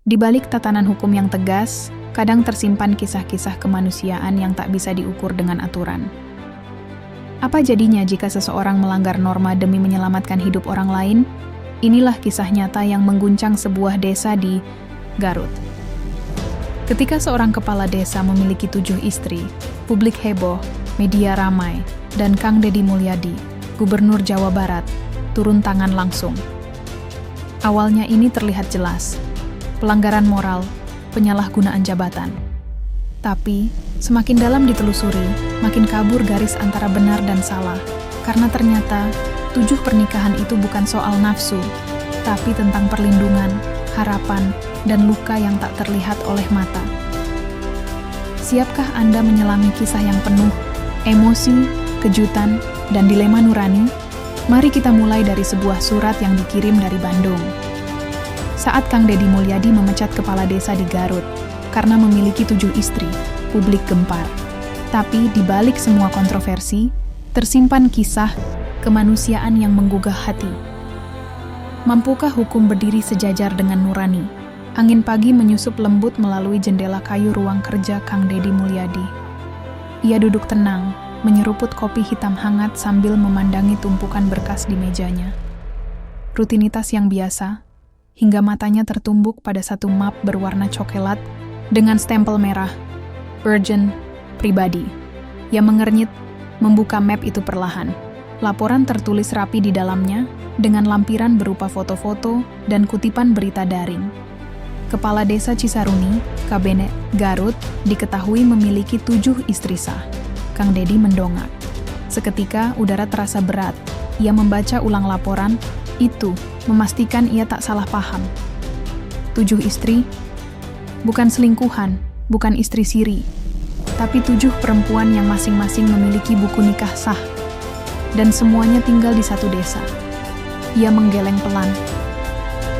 Di balik tatanan hukum yang tegas, kadang tersimpan kisah-kisah kemanusiaan yang tak bisa diukur dengan aturan. Apa jadinya jika seseorang melanggar norma demi menyelamatkan hidup orang lain? Inilah kisah nyata yang mengguncang sebuah desa di Garut. Ketika seorang kepala desa memiliki 7 istri, publik heboh, media ramai, dan Kang Deddy Mulyadi, Gubernur Jawa Barat, turun tangan langsung. Awalnya ini terlihat jelas, pelanggaran moral, penyalahgunaan jabatan. Tapi, semakin dalam ditelusuri, makin kabur garis antara benar dan salah, karena ternyata 7 pernikahan itu bukan soal nafsu, tapi tentang perlindungan, harapan, dan luka yang tak terlihat oleh mata. Siapkah Anda menyelami kisah yang penuh emosi, kejutan, dan dilema nurani? Mari kita mulai dari sebuah surat yang dikirim dari Bandung. Saat Kang Deddy Mulyadi memecat kepala desa di Garut karena memiliki 7 istri, publik gempar. Tapi di balik semua kontroversi, tersimpan kisah kemanusiaan yang menggugah hati. Mampukah hukum berdiri sejajar dengan nurani? Angin pagi menyusup lembut melalui jendela kayu ruang kerja Kang Deddy Mulyadi. Ia duduk tenang, menyeruput kopi hitam hangat sambil memandangi tumpukan berkas di mejanya. Rutinitas yang biasa, hingga matanya tertumbuk pada satu map berwarna coklat dengan stempel merah, urgent, pribadi. Ia mengernyit, membuka map itu perlahan. Laporan tertulis rapi di dalamnya, dengan lampiran berupa foto-foto dan kutipan berita daring. Kepala Desa Cisaruni, Kabene, Garut, diketahui memiliki 7 istri sah. Kang Deddy mendongak. Seketika udara terasa berat. Ia membaca ulang laporan, itu memastikan ia tak salah paham. 7 istri? Bukan selingkuhan, bukan istri siri. Tapi 7 perempuan yang masing-masing memiliki buku nikah sah. Dan semuanya tinggal di satu desa. Ia menggeleng pelan.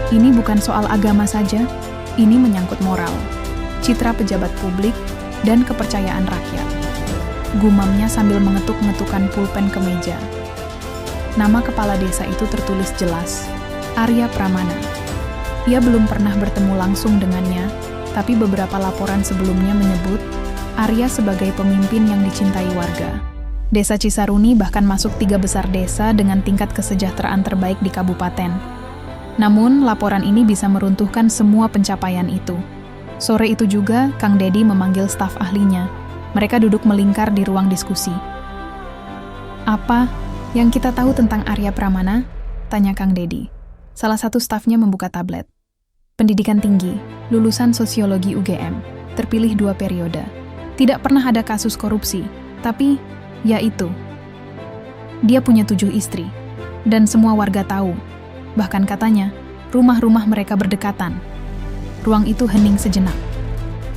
Ini bukan soal agama saja, ini menyangkut moral, citra pejabat publik, dan kepercayaan rakyat. Gumamnya sambil mengetuk-ngetukkan pulpen ke meja. Nama kepala desa itu tertulis jelas, Arya Pramana. Ia belum pernah bertemu langsung dengannya, tapi beberapa laporan sebelumnya menyebut Arya sebagai pemimpin yang dicintai warga. Desa Cisaruni bahkan masuk 3 besar desa dengan tingkat kesejahteraan terbaik di kabupaten. Namun, laporan ini bisa meruntuhkan semua pencapaian itu. Sore itu juga, Kang Deddy memanggil staf ahlinya. Mereka duduk melingkar di ruang diskusi. "Apa yang kita tahu tentang Arya Pramana?" tanya Kang Deddy. Salah satu stafnya membuka tablet. Pendidikan tinggi, lulusan sosiologi UGM, terpilih 2 periode. Tidak pernah ada kasus korupsi, tapi, ya itu. Dia punya 7 istri, dan semua warga tahu. Bahkan katanya, rumah-rumah mereka berdekatan. Ruang itu hening sejenak.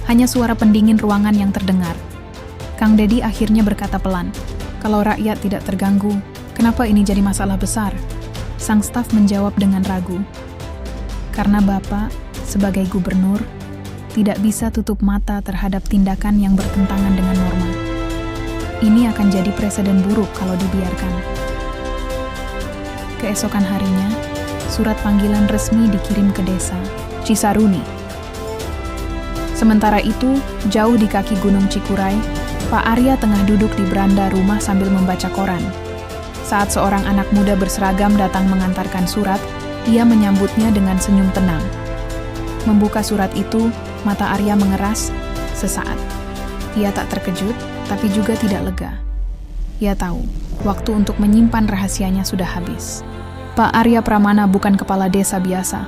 Hanya suara pendingin ruangan yang terdengar. Kang Deddy akhirnya berkata pelan, "Kalau rakyat tidak terganggu, kenapa ini jadi masalah besar?" Sang staf menjawab dengan ragu. "Karena Bapak, sebagai gubernur, tidak bisa tutup mata terhadap tindakan yang bertentangan dengan norma. Ini akan jadi presiden buruk kalau dibiarkan." Keesokan harinya, surat panggilan resmi dikirim ke desa Cisaruni. Sementara itu, jauh di kaki Gunung Cikuray, Pak Arya tengah duduk di beranda rumah sambil membaca koran. Saat seorang anak muda berseragam datang mengantarkan surat, ia menyambutnya dengan senyum tenang. Membuka surat itu, mata Arya mengeras sesaat. Ia tak terkejut, tapi juga tidak lega. Ia tahu, waktu untuk menyimpan rahasianya sudah habis. Pak Arya Pramana bukan kepala desa biasa.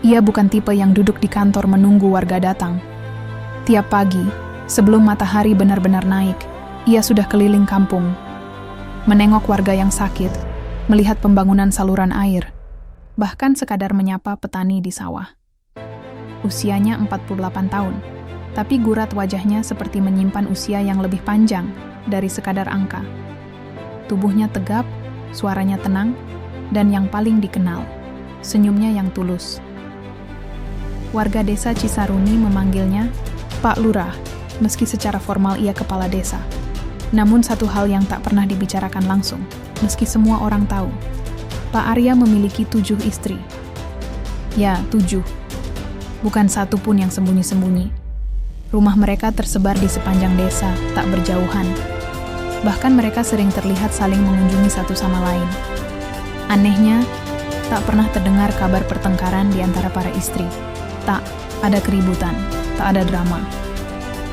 Ia bukan tipe yang duduk di kantor menunggu warga datang. Tiap pagi, sebelum matahari benar-benar naik, ia sudah keliling kampung. Menengok warga yang sakit, melihat pembangunan saluran air, bahkan sekadar menyapa petani di sawah. Usianya 48 tahun, tapi gurat wajahnya seperti menyimpan usia yang lebih panjang dari sekadar angka. Tubuhnya tegap, suaranya tenang, dan yang paling dikenal, senyumnya yang tulus. Warga desa Cisaruni memanggilnya Pak Lurah, meski secara formal ia kepala desa. Namun satu hal yang tak pernah dibicarakan langsung, meski semua orang tahu. Pak Arya memiliki 7 istri. Ya, 7. Bukan satu pun yang sembunyi-sembunyi. Rumah mereka tersebar di sepanjang desa, tak berjauhan. Bahkan mereka sering terlihat saling mengunjungi satu sama lain. Anehnya, tak pernah terdengar kabar pertengkaran di antara para istri. Tak ada keributan, tak ada drama.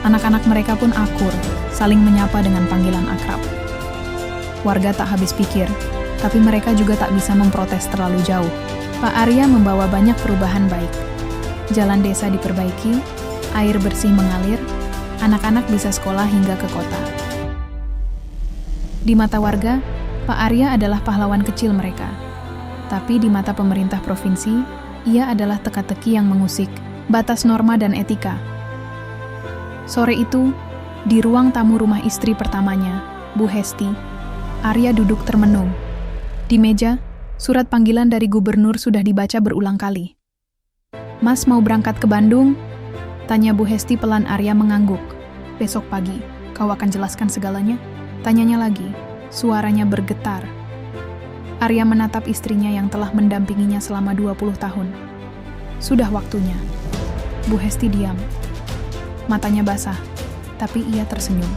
Anak-anak mereka pun akur, saling menyapa dengan panggilan akrab. Warga tak habis pikir, tapi mereka juga tak bisa memprotes terlalu jauh. Pak Arya membawa banyak perubahan baik. Jalan desa diperbaiki, air bersih mengalir, anak-anak bisa sekolah hingga ke kota. Di mata warga, Pak Arya adalah pahlawan kecil mereka. Tapi di mata pemerintah provinsi, ia adalah teka-teki yang mengusik batas norma dan etika. Sore itu, di ruang tamu rumah istri pertamanya, Bu Hesti, Arya duduk termenung. Di meja, surat panggilan dari gubernur sudah dibaca berulang kali. "Mas mau berangkat ke Bandung?" tanya Bu Hesti pelan. Arya mengangguk. "Besok pagi, kau akan jelaskan segalanya?" tanyanya lagi, suaranya bergetar. Arya menatap istrinya yang telah mendampinginya selama 20 tahun. "Sudah waktunya." Bu Hesti diam. Matanya basah, tapi ia tersenyum.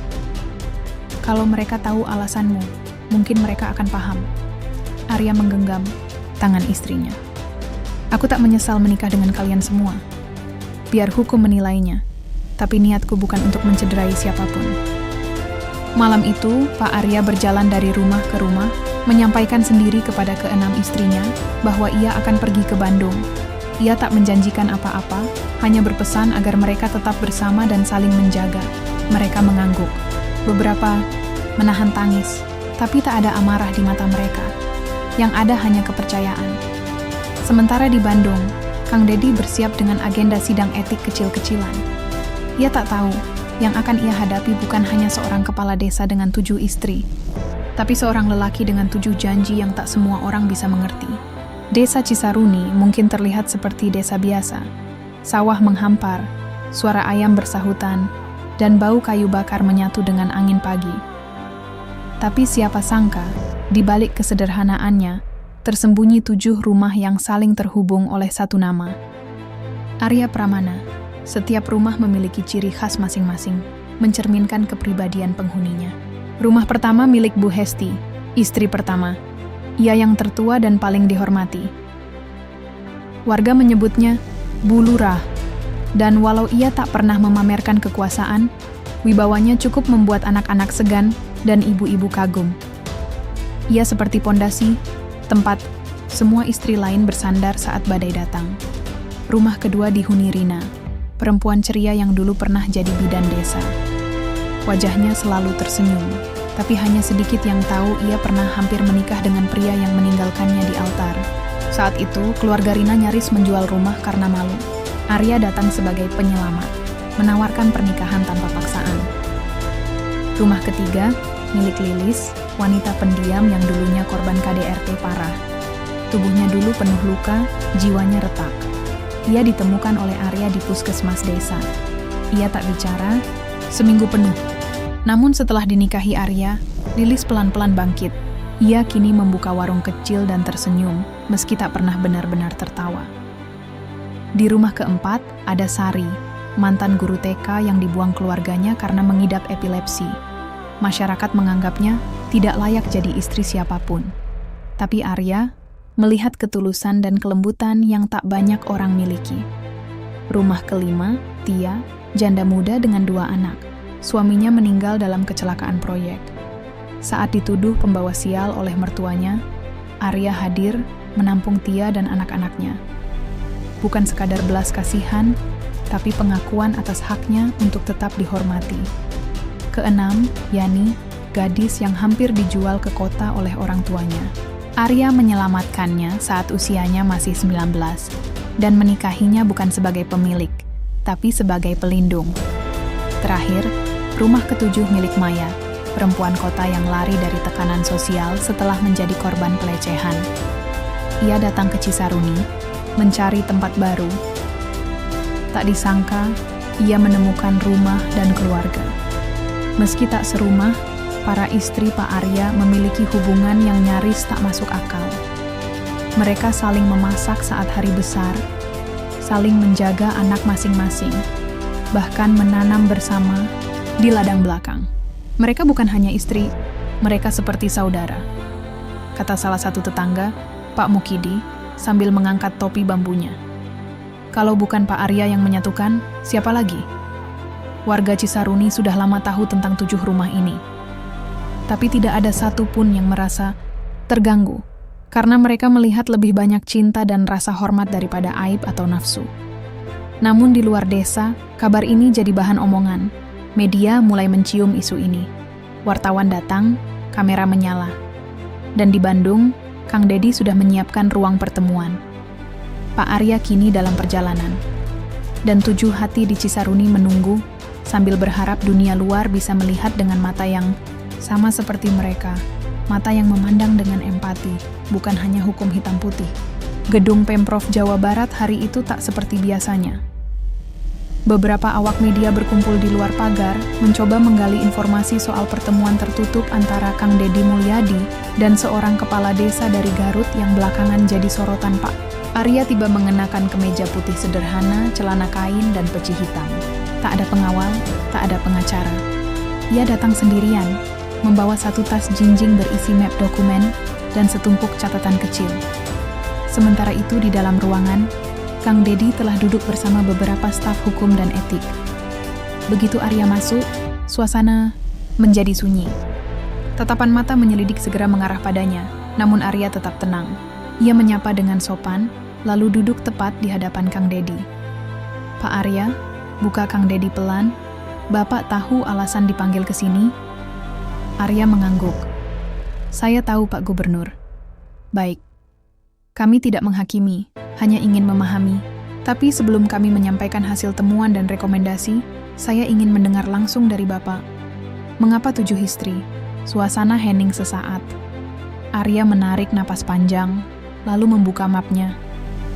"Kalau mereka tahu alasanmu, mungkin mereka akan paham." Arya menggenggam tangan istrinya. "Aku tak menyesal menikah dengan kalian semua. Biar hukum menilainya, tapi niatku bukan untuk mencederai siapapun." Malam itu, Pak Arya berjalan dari rumah ke rumah, menyampaikan sendiri kepada keenam istrinya bahwa ia akan pergi ke Bandung. Ia tak menjanjikan apa-apa, hanya berpesan agar mereka tetap bersama dan saling menjaga. Mereka mengangguk. Beberapa menahan tangis, tapi tak ada amarah di mata mereka. Yang ada hanya kepercayaan. Sementara di Bandung, Kang Dedi bersiap dengan agenda sidang etik kecil-kecilan. Ia tak tahu, yang akan ia hadapi bukan hanya seorang kepala desa dengan 7 istri, tapi seorang lelaki dengan 7 janji yang tak semua orang bisa mengerti. Desa Cisaruni mungkin terlihat seperti desa biasa. Sawah menghampar, suara ayam bersahutan, dan bau kayu bakar menyatu dengan angin pagi. Tapi siapa sangka, di balik kesederhanaannya, tersembunyi 7 rumah yang saling terhubung oleh satu nama. Arya Pramana. Setiap rumah memiliki ciri khas masing-masing, mencerminkan kepribadian penghuninya. Rumah pertama milik Bu Hesti, istri pertama. Ia yang tertua dan paling dihormati. Warga menyebutnya Bu Lurah, dan walau ia tak pernah memamerkan kekuasaan, wibawanya cukup membuat anak-anak segan dan ibu-ibu kagum. Ia seperti pondasi, tempat semua istri lain bersandar saat badai datang. Rumah kedua dihuni Rina, perempuan ceria yang dulu pernah jadi bidan desa. Wajahnya selalu tersenyum, tapi hanya sedikit yang tahu ia pernah hampir menikah dengan pria yang meninggalkannya di altar. Saat itu, keluarga Rina nyaris menjual rumah karena malu. Arya datang sebagai penyelamat, menawarkan pernikahan tanpa paksaan. Rumah ketiga, milik Lilis, wanita pendiam yang dulunya korban KDRT parah. Tubuhnya dulu penuh luka, jiwanya retak. Ia ditemukan oleh Arya di puskesmas desa. Ia tak bicara, seminggu penuh. Namun setelah dinikahi Arya, Lilis pelan-pelan bangkit. Ia kini membuka warung kecil dan tersenyum, meski tak pernah benar-benar tertawa. Di rumah keempat, ada Sari, mantan guru TK yang dibuang keluarganya karena mengidap epilepsi. Masyarakat menganggapnya tidak layak jadi istri siapapun. Tapi Arya melihat ketulusan dan kelembutan yang tak banyak orang miliki. Rumah kelima, Tia, janda muda dengan 2 anak. Suaminya meninggal dalam kecelakaan proyek. Saat dituduh pembawa sial oleh mertuanya, Arya hadir menampung Tia dan anak-anaknya. Bukan sekadar belas kasihan, tapi pengakuan atas haknya untuk tetap dihormati. Keenam, Yani, gadis yang hampir dijual ke kota oleh orang tuanya. Arya menyelamatkannya saat usianya masih 19, dan menikahinya bukan sebagai pemilik, tapi sebagai pelindung. Terakhir, rumah ketujuh milik Maya, perempuan kota yang lari dari tekanan sosial setelah menjadi korban pelecehan. Ia datang ke Cisaruni, mencari tempat baru. Tak disangka, ia menemukan rumah dan keluarga. Meski tak serumah, para istri Pak Arya memiliki hubungan yang nyaris tak masuk akal. Mereka saling memasak saat hari besar, saling menjaga anak masing-masing, bahkan menanam bersama di ladang belakang. Mereka bukan hanya istri, mereka seperti saudara, kata salah satu tetangga, Pak Mukidi, sambil mengangkat topi bambunya. Kalau bukan Pak Arya yang menyatukan, siapa lagi? Warga Cisaruni sudah lama tahu tentang 7 rumah ini. Tapi tidak ada satupun yang merasa terganggu, karena mereka melihat lebih banyak cinta dan rasa hormat daripada aib atau nafsu. Namun di luar desa, kabar ini jadi bahan omongan. Media mulai mencium isu ini. Wartawan datang, kamera menyala. Dan di Bandung, Kang Dedi sudah menyiapkan ruang pertemuan. Pak Arya kini dalam perjalanan. Dan 7 hati di Cisaruni menunggu, sambil berharap dunia luar bisa melihat dengan mata yang sama seperti mereka. Mata yang memandang dengan empati, bukan hanya hukum hitam putih. Gedung Pemprov Jawa Barat hari itu tak seperti biasanya. Beberapa awak media berkumpul di luar pagar, mencoba menggali informasi soal pertemuan tertutup antara Kang Dedi Mulyadi dan seorang kepala desa dari Garut yang belakangan jadi sorotan. Pak Arya tiba mengenakan kemeja putih sederhana, celana kain, dan peci hitam. Tak ada pengawal, tak ada pengacara. Ia datang sendirian, membawa satu tas jinjing berisi map dokumen dan setumpuk catatan kecil. Sementara itu di dalam ruangan, Kang Dedi telah duduk bersama beberapa staf hukum dan etik. Begitu Arya masuk, suasana menjadi sunyi. Tatapan mata menyelidik segera mengarah padanya, namun Arya tetap tenang. Ia menyapa dengan sopan, lalu duduk tepat di hadapan Kang Dedi. Pak Arya, buka Kang Dedi pelan. Bapak tahu alasan dipanggil ke sini? Arya mengangguk. Saya tahu Pak Gubernur. Baik. Kami tidak menghakimi, hanya ingin memahami. Tapi sebelum kami menyampaikan hasil temuan dan rekomendasi, saya ingin mendengar langsung dari Bapak. Mengapa 7 istri? Suasana hening sesaat. Arya menarik napas panjang, lalu membuka mapnya.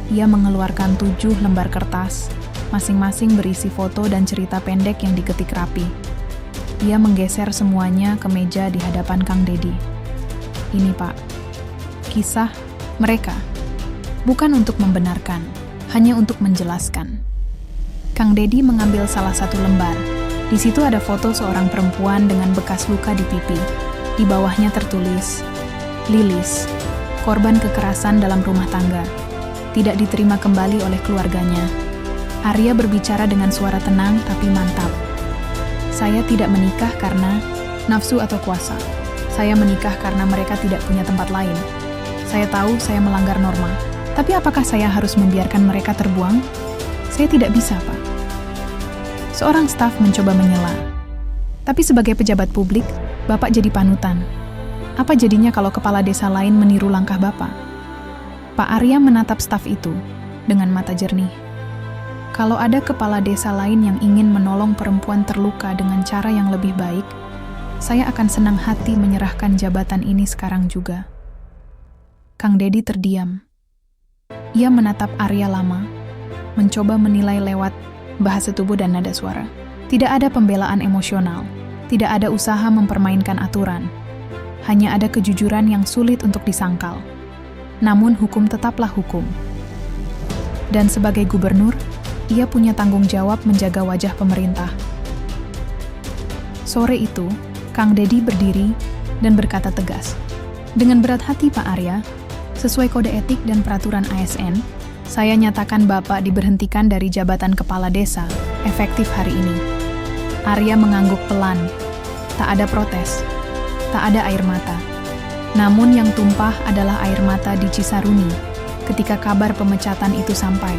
Ia mengeluarkan 7 lembar kertas, masing-masing berisi foto dan cerita pendek yang diketik rapi. Ia menggeser semuanya ke meja di hadapan Kang Dedi. Ini Pak, kisah mereka. Bukan untuk membenarkan, hanya untuk menjelaskan. Kang Dedi mengambil salah satu lembar. Di situ ada foto seorang perempuan dengan bekas luka di pipi. Di bawahnya tertulis, Lilis, korban kekerasan dalam rumah tangga. Tidak diterima kembali oleh keluarganya. Arya berbicara dengan suara tenang tapi mantap. Saya tidak menikah karena nafsu atau kuasa. Saya menikah karena mereka tidak punya tempat lain. Saya tahu saya melanggar norma. Tapi apakah saya harus membiarkan mereka terbuang? Saya tidak bisa, Pak. Seorang staf mencoba menyela. Tapi sebagai pejabat publik, Bapak jadi panutan. Apa jadinya kalau kepala desa lain meniru langkah Bapak? Pak Arya menatap staf itu dengan mata jernih. Kalau ada kepala desa lain yang ingin menolong perempuan terluka dengan cara yang lebih baik, saya akan senang hati menyerahkan jabatan ini sekarang juga. Kang Dedi terdiam. Ia menatap Arya lama, mencoba menilai lewat bahasa tubuh dan nada suara. Tidak ada pembelaan emosional, tidak ada usaha mempermainkan aturan. Hanya ada kejujuran yang sulit untuk disangkal. Namun hukum tetaplah hukum. Dan sebagai gubernur, ia punya tanggung jawab menjaga wajah pemerintah. Sore itu, Kang Dedi berdiri dan berkata tegas. Dengan berat hati Pak Arya, sesuai kode etik dan peraturan ASN, saya nyatakan Bapak diberhentikan dari jabatan kepala desa, efektif hari ini. Arya mengangguk pelan. Tak ada protes, tak ada air mata. Namun yang tumpah adalah air mata di Cisaruni ketika kabar pemecatan itu sampai.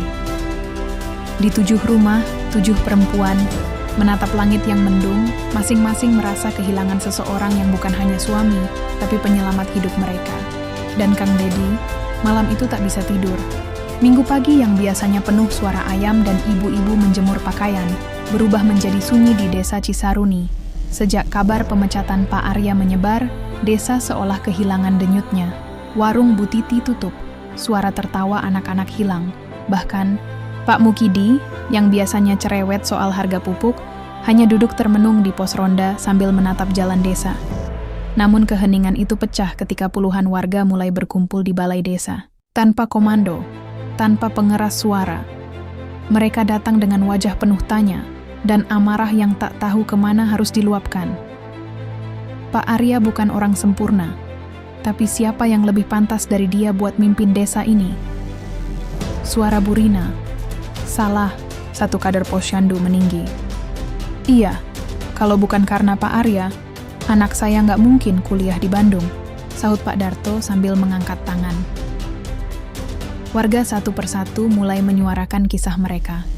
Di 7 rumah, 7 perempuan, menatap langit yang mendung, masing-masing merasa kehilangan seseorang yang bukan hanya suami, tapi penyelamat hidup mereka. Dan Kang Dedi, malam itu tak bisa tidur. Minggu pagi yang biasanya penuh suara ayam dan ibu-ibu menjemur pakaian, berubah menjadi sunyi di desa Cisaruni. Sejak kabar pemecatan Pak Arya menyebar, desa seolah kehilangan denyutnya. Warung Bu Titi tutup, suara tertawa anak-anak hilang. Bahkan, Pak Mukidi, yang biasanya cerewet soal harga pupuk, hanya duduk termenung di pos ronda sambil menatap jalan desa. Namun keheningan itu pecah ketika puluhan warga mulai berkumpul di balai desa. Tanpa komando, tanpa pengeras suara, Mereka datang dengan wajah penuh tanya dan amarah yang tak tahu kemana harus diluapkan. Pak Arya bukan orang sempurna, tapi siapa yang lebih pantas dari dia buat mimpin desa ini? Suara Bu Rina. Salah, satu kader Posyandu meninggi. Iya, kalau bukan karena Pak Arya, anak saya nggak mungkin kuliah di Bandung, sahut Pak Darto sambil mengangkat tangan. Warga satu persatu mulai menyuarakan kisah mereka.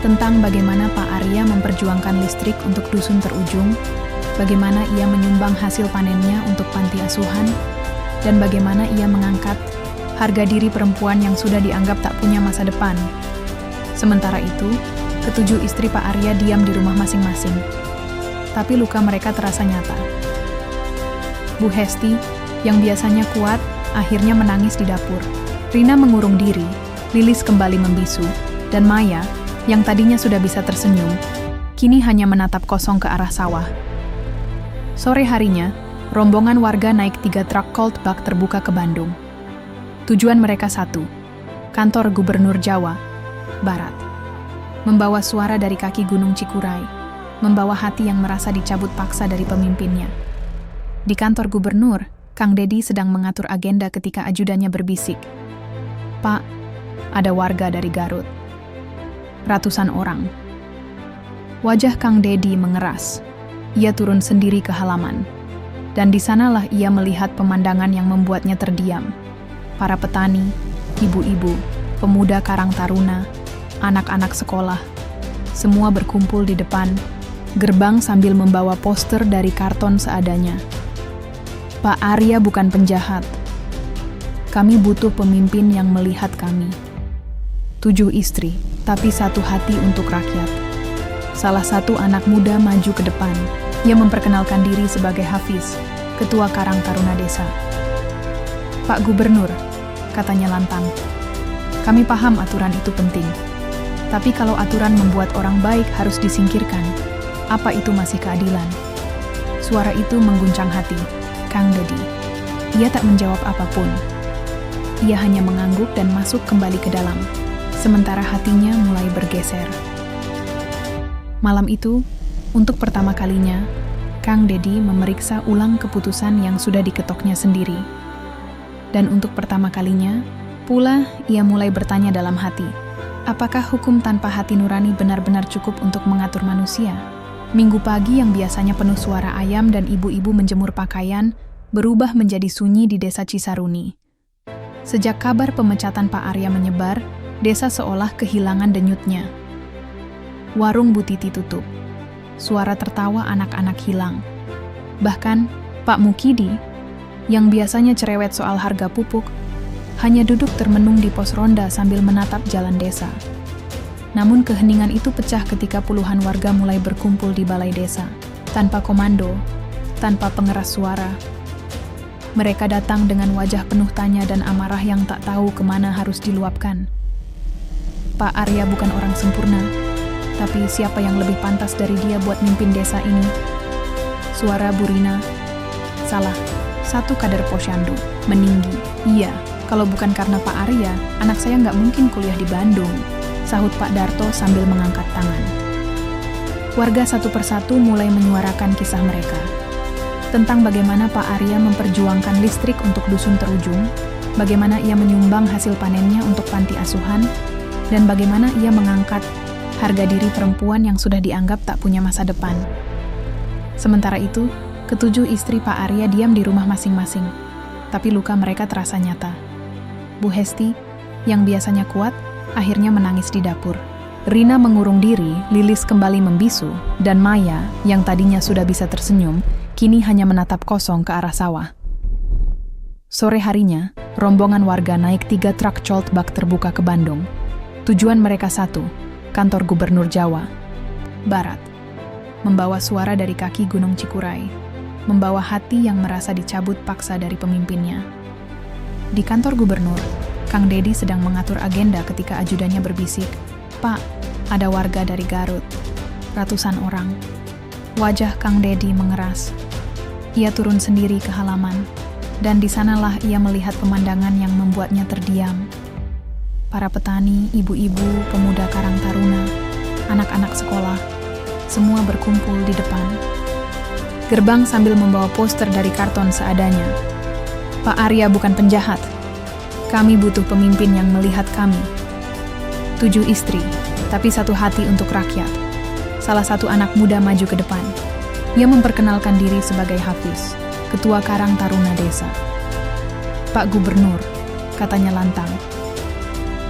Tentang bagaimana Pak Arya memperjuangkan listrik untuk dusun terujung, bagaimana ia menyumbang hasil panennya untuk panti asuhan, dan bagaimana ia mengangkat harga diri perempuan yang sudah dianggap tak punya masa depan. Sementara itu, ketujuh istri Pak Arya diam di rumah masing-masing. Tapi luka mereka terasa nyata. Bu Hesti, yang biasanya kuat, akhirnya menangis di dapur. Rina mengurung diri, Lilis kembali membisu, dan Maya, yang tadinya sudah bisa tersenyum, kini hanya menatap kosong ke arah sawah. Sore harinya, rombongan warga naik 3 truk cold bag terbuka ke Bandung. Tujuan mereka satu, kantor Gubernur Jawa Barat. Membawa suara dari kaki Gunung Cikuray, membawa hati yang merasa dicabut paksa dari pemimpinnya. Di kantor gubernur, Kang Dedi sedang mengatur agenda ketika ajudannya berbisik. Pak, ada warga dari Garut. Ratusan orang. Wajah Kang Dedi mengeras. Ia turun sendiri ke halaman. Dan di sanalah ia melihat pemandangan yang membuatnya terdiam. Para petani, ibu-ibu, pemuda Karang Taruna, anak-anak sekolah, semua berkumpul di depan gerbang sambil membawa poster dari karton seadanya. Pak Arya bukan penjahat. Kami butuh pemimpin yang melihat kami. 7 istri, tapi satu hati untuk rakyat. Salah satu anak muda maju ke depan. Ia memperkenalkan diri sebagai Hafiz, Ketua Karang Taruna Desa. Pak Gubernur, katanya lantang, kami paham aturan itu penting. Tapi kalau aturan membuat orang baik harus disingkirkan, apa itu masih keadilan? Suara itu mengguncang hati Kang Dedi. Ia tak menjawab apapun. Ia hanya mengangguk dan masuk kembali ke dalam, sementara hatinya mulai bergeser. Malam itu, untuk pertama kalinya, Kang Dedi memeriksa ulang keputusan yang sudah diketoknya sendiri. Dan untuk pertama kalinya, pula ia mulai bertanya dalam hati, apakah hukum tanpa hati nurani benar-benar cukup untuk mengatur manusia? Minggu pagi yang biasanya penuh suara ayam dan ibu-ibu menjemur pakaian, berubah menjadi sunyi di desa Cisaruni. Sejak kabar pemecatan Pak Arya menyebar, desa seolah kehilangan denyutnya. Warung Bu Titi tutup. Suara tertawa anak-anak hilang. Bahkan, Pak Mukidi, yang biasanya cerewet soal harga pupuk, hanya duduk termenung di pos ronda sambil menatap jalan desa. Namun keheningan itu pecah ketika puluhan warga mulai berkumpul di balai desa, tanpa komando, tanpa pengeras suara. Mereka datang dengan wajah penuh tanya dan amarah yang tak tahu kemana harus diluapkan. Pak Arya bukan orang sempurna, tapi siapa yang lebih pantas dari dia buat mimpin desa ini? Suara Bu Rina. Salah, satu kader Posyandu meninggi. Iya, kalau bukan karena Pak Arya, anak saya nggak mungkin kuliah di Bandung, sahut Pak Darto sambil mengangkat tangan. Warga satu persatu mulai menyuarakan kisah mereka. Tentang bagaimana Pak Arya memperjuangkan listrik untuk dusun terujung, bagaimana ia menyumbang hasil panennya untuk panti asuhan, dan bagaimana ia mengangkat harga diri perempuan yang sudah dianggap tak punya masa depan. Sementara itu, ketujuh istri Pak Arya diam di rumah masing-masing, tapi luka mereka terasa nyata. Bu Hesti, yang biasanya kuat, akhirnya menangis di dapur. Rina mengurung diri, Lilis kembali membisu, dan Maya, yang tadinya sudah bisa tersenyum, kini hanya menatap kosong ke arah sawah. Sore harinya, rombongan warga naik 3 truk cold bag terbuka ke Bandung. Tujuan mereka satu, kantor Gubernur Jawa Barat. Membawa suara dari kaki Gunung Cikuray, membawa hati yang merasa dicabut paksa dari pemimpinnya. Di kantor gubernur, Kang Dedi sedang mengatur agenda ketika ajudannya berbisik, Pak, ada warga dari Garut. Ratusan orang. Wajah Kang Dedi mengeras. Ia turun sendiri ke halaman, dan di sanalah ia melihat pemandangan yang membuatnya terdiam. para petani, ibu-ibu, pemuda Karang Taruna, anak-anak sekolah, semua berkumpul di depan gerbang sambil membawa poster dari karton seadanya. Pak Arya bukan penjahat. Kami butuh pemimpin yang melihat kami. 7 istri, tapi satu hati untuk rakyat. Salah satu anak muda maju ke depan. Ia memperkenalkan diri sebagai Hafiz, Ketua Karang Taruna Desa. Pak Gubernur, katanya lantang.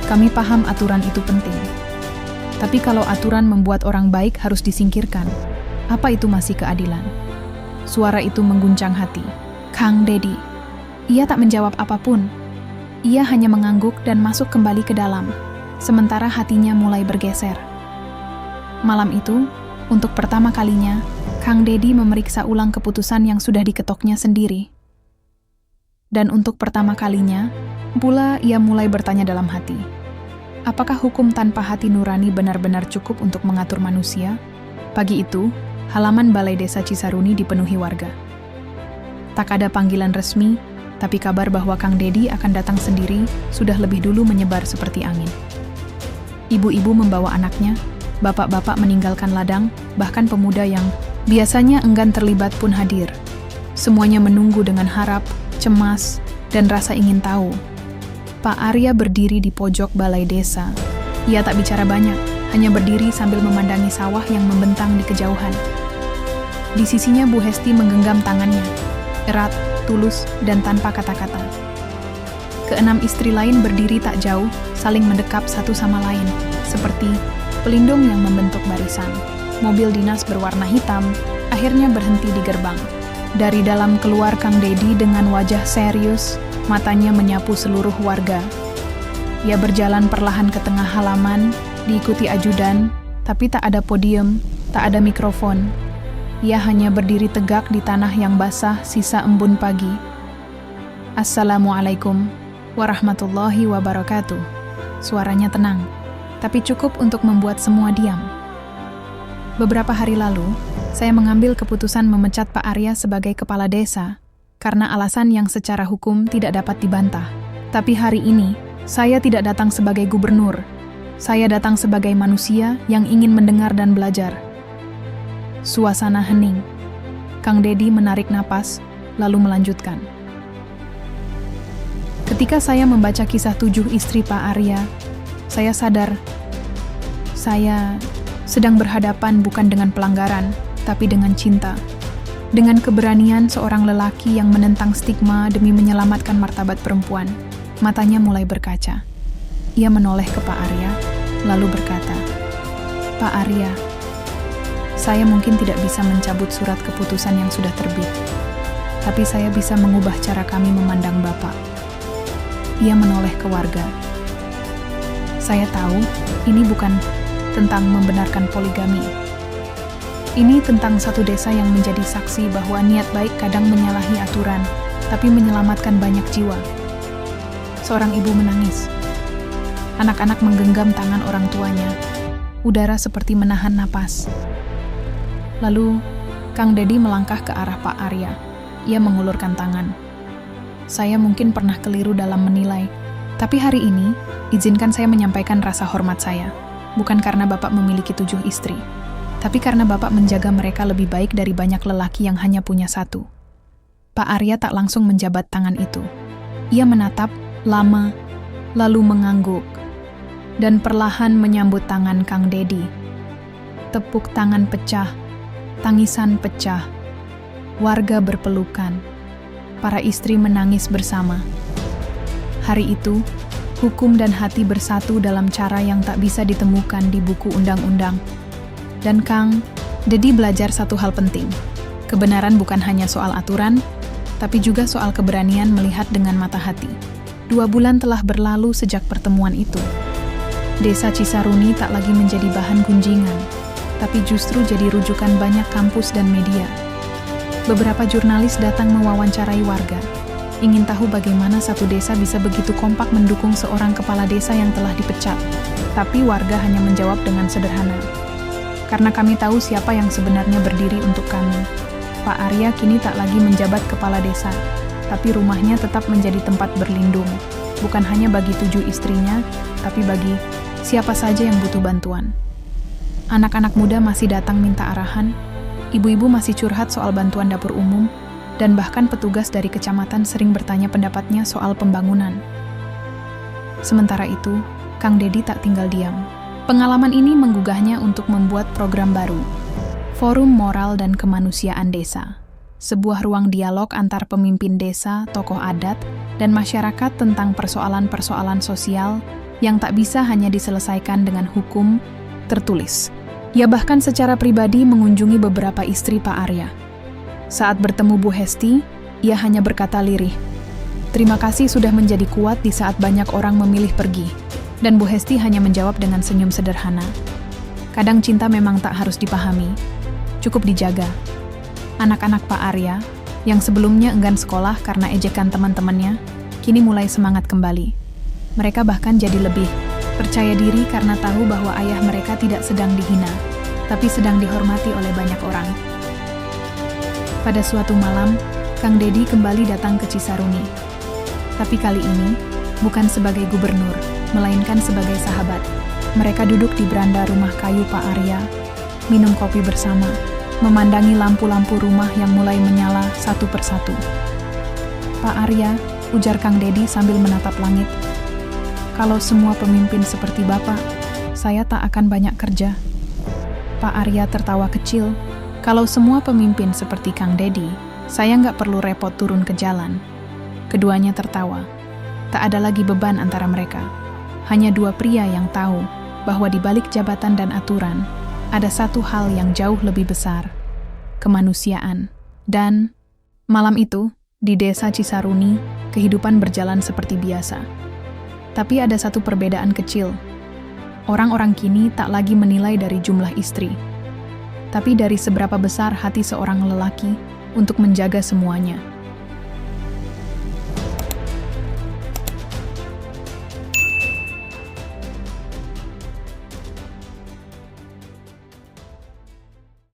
Kami paham aturan itu penting. Tapi kalau aturan membuat orang baik harus disingkirkan, apa itu masih keadilan? Suara itu mengguncang hati. Kang Dedi. Ia tak menjawab apapun. Ia hanya mengangguk dan masuk kembali ke dalam, sementara hatinya mulai bergeser. Malam itu, untuk pertama kalinya, Kang Dedi memeriksa ulang keputusan yang sudah diketoknya sendiri. Dan untuk pertama kalinya, pula ia mulai bertanya dalam hati. Apakah hukum tanpa hati nurani benar-benar cukup untuk mengatur manusia? Pagi itu, halaman Balai Desa Cisaruni dipenuhi warga. Tak ada panggilan resmi, tapi kabar bahwa Kang Dedi akan datang sendiri sudah lebih dulu menyebar seperti angin. Ibu-ibu membawa anaknya, bapak-bapak meninggalkan ladang, bahkan pemuda yang biasanya enggan terlibat pun hadir. Semuanya menunggu dengan harap, cemas, dan rasa ingin tahu. Pak Arya berdiri di pojok balai desa. Ia tak bicara banyak, hanya berdiri sambil memandangi sawah yang membentang di kejauhan. Di sisinya Bu Hesti menggenggam tangannya, erat, tulus, dan tanpa kata-kata. Keenam istri lain berdiri tak jauh, saling mendekap satu sama lain, seperti pelindung yang membentuk barisan. Mobil dinas berwarna hitam akhirnya berhenti di gerbang. Dari dalam keluar Kang Dedi dengan wajah serius, matanya menyapu seluruh warga. Ia berjalan perlahan ke tengah halaman, diikuti ajudan, tapi tak ada podium, tak ada mikrofon. Ia hanya berdiri tegak di tanah yang basah sisa embun pagi. Assalamualaikum warahmatullahi wabarakatuh. Suaranya tenang, tapi cukup untuk membuat semua diam. Beberapa hari lalu, saya mengambil keputusan memecat Pak Arya sebagai kepala desa, karena alasan yang secara hukum tidak dapat dibantah. Tapi hari ini, saya tidak datang sebagai gubernur. Saya datang sebagai manusia yang ingin mendengar dan belajar. Suasana hening. Kang Dedi menarik napas, lalu melanjutkan. Ketika saya membaca kisah 7 istri Pak Arya, saya sadar saya sedang berhadapan bukan dengan pelanggaran, tapi dengan cinta. Dengan keberanian seorang lelaki yang menentang stigma demi menyelamatkan martabat perempuan, matanya mulai berkaca. Ia menoleh ke Pak Arya, lalu berkata, Pak Arya, saya mungkin tidak bisa mencabut surat keputusan yang sudah terbit, tapi saya bisa mengubah cara kami memandang Bapak. Ia menoleh ke warga. Saya tahu, ini bukan tentang membenarkan poligami. Ini tentang satu desa yang menjadi saksi bahwa niat baik kadang menyalahi aturan, tapi menyelamatkan banyak jiwa. Seorang ibu menangis. Anak-anak menggenggam tangan orang tuanya. Udara seperti menahan napas. Lalu, Kang Dedi melangkah ke arah Pak Arya. Ia mengulurkan tangan. Saya mungkin pernah keliru dalam menilai, tapi hari ini, izinkan saya menyampaikan rasa hormat saya. Bukan karena Bapak memiliki 7 istri, tapi karena Bapak menjaga mereka lebih baik dari banyak lelaki yang hanya punya 1. Pak Arya tak langsung menjabat tangan itu. Ia menatap lama, lalu mengangguk, dan perlahan menyambut tangan Kang Dedi. Tepuk tangan pecah, tangisan pecah, warga berpelukan, para istri menangis bersama. Hari itu, hukum dan hati bersatu dalam cara yang tak bisa ditemukan di buku undang-undang. Dan Kang Dedi belajar satu hal penting. Kebenaran bukan hanya soal aturan, tapi juga soal keberanian melihat dengan mata hati. 2 bulan telah berlalu sejak pertemuan itu. Desa Cisaruni tak lagi menjadi bahan gunjingan, tapi justru jadi rujukan banyak kampus dan media. Beberapa jurnalis datang mewawancarai warga, ingin tahu bagaimana satu desa bisa begitu kompak mendukung seorang kepala desa yang telah dipecat. Tapi warga hanya menjawab dengan sederhana. Karena kami tahu siapa yang sebenarnya berdiri untuk kami. Pak Arya kini tak lagi menjabat kepala desa, tapi rumahnya tetap menjadi tempat berlindung. bukan hanya bagi 7 istrinya, tapi bagi siapa saja yang butuh bantuan. Anak-anak muda masih datang minta arahan, ibu-ibu masih curhat soal bantuan dapur umum, dan bahkan petugas dari kecamatan sering bertanya pendapatnya soal pembangunan. Sementara itu, Kang Dedi tak tinggal diam. Pengalaman ini menggugahnya untuk membuat program baru, Forum Moral dan Kemanusiaan Desa. Sebuah ruang dialog antar pemimpin desa, tokoh adat, dan masyarakat tentang persoalan-persoalan sosial yang tak bisa hanya diselesaikan dengan hukum tertulis. Ia bahkan secara pribadi mengunjungi beberapa istri Pak Arya. Saat bertemu Bu Hesti, ia hanya berkata lirih, "Terima kasih sudah menjadi kuat di saat banyak orang memilih pergi." Dan Bu Hesti hanya menjawab dengan senyum sederhana. Kadang cinta memang tak harus dipahami, cukup dijaga. Anak-anak Pak Arya, yang sebelumnya enggan sekolah karena ejekan teman-temannya, kini mulai semangat kembali. Mereka bahkan jadi lebih percaya diri karena tahu bahwa ayah mereka tidak sedang dihina, tapi sedang dihormati oleh banyak orang. Pada suatu malam, Kang Dedi kembali datang ke Cisaruni. Tapi kali ini, bukan sebagai gubernur, melainkan sebagai sahabat. Mereka duduk di beranda rumah kayu Pak Arya, minum kopi bersama, memandangi lampu-lampu rumah yang mulai menyala satu persatu. "Pak Arya," ujar Kang Dedi sambil menatap langit, "kalau semua pemimpin seperti Bapak, saya tak akan banyak kerja." Pak Arya tertawa kecil, "Kalau semua pemimpin seperti Kang Dedi, saya nggak perlu repot turun ke jalan." Keduanya tertawa. Tak ada lagi beban antara mereka. Hanya dua pria yang tahu bahwa di balik jabatan dan aturan, ada satu hal yang jauh lebih besar, kemanusiaan. Dan malam itu, di desa Cisaruni, kehidupan berjalan seperti biasa. Tapi ada satu perbedaan kecil. Orang-orang kini tak lagi menilai dari jumlah istri, tapi dari seberapa besar hati seorang lelaki untuk menjaga semuanya.